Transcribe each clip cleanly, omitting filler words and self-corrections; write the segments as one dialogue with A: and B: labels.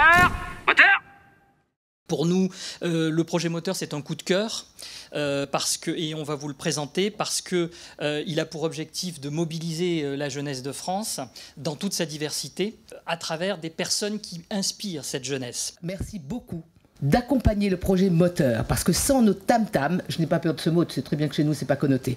A: Moteur! Moteur!
B: Pour nous, le projet Moteur, c'est un coup de cœur, et on va vous le présenter parce qu'il a pour objectif de mobiliser la jeunesse de France dans toute sa diversité à travers des personnes qui inspirent cette jeunesse.
C: Merci beaucoup d'accompagner le projet Moteur, parce que sans nos tam-tam, je n'ai pas peur de ce mot, tu sais très bien que chez nous, c'est pas connoté,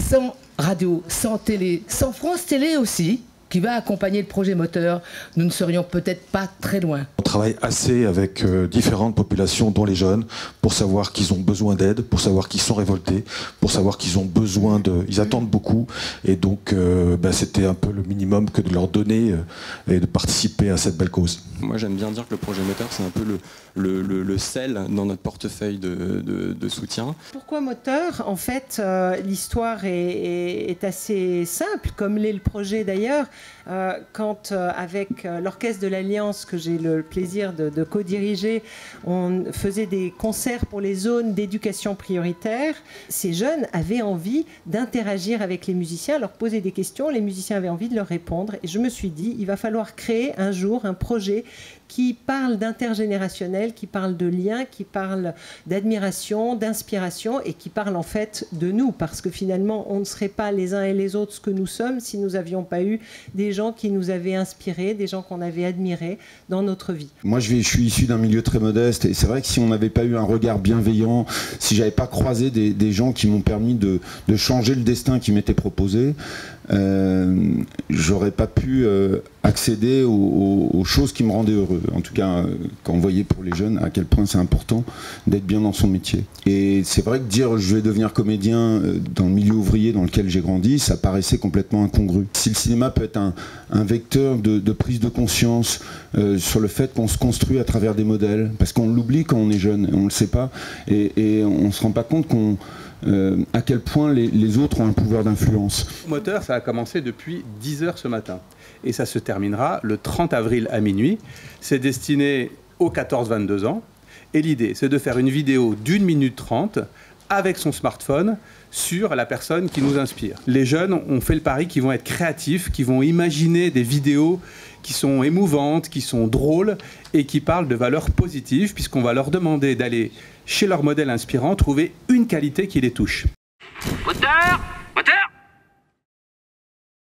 C: sans radio, sans télé, sans France Télé aussi, qui va accompagner le projet Moteur, nous ne serions peut-être pas très loin.
D: On travaille assez avec différentes populations, dont les jeunes, pour savoir qu'ils ont besoin d'aide, pour savoir qu'ils sont révoltés, pour savoir qu'ils ont besoin de... Ils attendent beaucoup, et donc c'était un peu le minimum que de leur donner et de participer à cette belle cause.
E: Moi j'aime bien dire que le projet Moteur, c'est un peu le sel dans notre portefeuille de soutien.
F: Pourquoi Moteur? En fait, l'histoire est assez simple, comme l'est le projet d'ailleurs. Quand avec l'Orchestre de l'Alliance, que j'ai le plaisir de co-diriger, on faisait des concerts pour les zones d'éducation prioritaire, ces jeunes avaient envie d'interagir avec les musiciens, leur poser des questions, les musiciens avaient envie de leur répondre, et je me suis dit, il va falloir créer un jour un projet qui parle d'intergénérationnel, qui parle de lien, qui parle d'admiration, d'inspiration, et qui parle en fait de nous, parce que finalement on ne serait pas les uns et les autres ce que nous sommes si nous n'avions pas eu des gens qui nous avaient inspirés, des gens qu'on avait admirés dans notre vie.
G: Moi je suis issu d'un milieu très modeste, et c'est vrai que si on n'avait pas eu un regard bienveillant, si j'avais pas croisé des gens qui m'ont permis de changer le destin qui m'était proposé, j'aurais pas pu accéder aux choses qui me rendaient heureux. En tout cas, quand on voyait pour les jeunes à quel point c'est important d'être bien dans son métier. Et c'est vrai que dire je vais devenir comédien dans le milieu ouvrier dans lequel j'ai grandi, ça paraissait complètement incongru. Si le cinéma peut être un vecteur de prise de conscience sur le fait qu'on se construit à travers des modèles, parce qu'on l'oublie quand on est jeune, on le sait pas, et on se rend pas compte à quel point les autres ont un pouvoir d'influence.
H: Moteur, ça a commencé depuis 10h ce matin. Et ça se terminera le 30 avril à minuit. C'est destiné aux 14-22 ans. Et l'idée, c'est de faire une vidéo d'1 minute 30 avec son smartphone sur la personne qui nous inspire. Les jeunes ont fait le pari qu'ils vont être créatifs, qu'ils vont imaginer des vidéos qui sont émouvantes, qui sont drôles et qui parlent de valeurs positives, puisqu'on va leur demander d'aller chez leur modèle inspirant trouver une qualité qui les touche.
A: Moteur!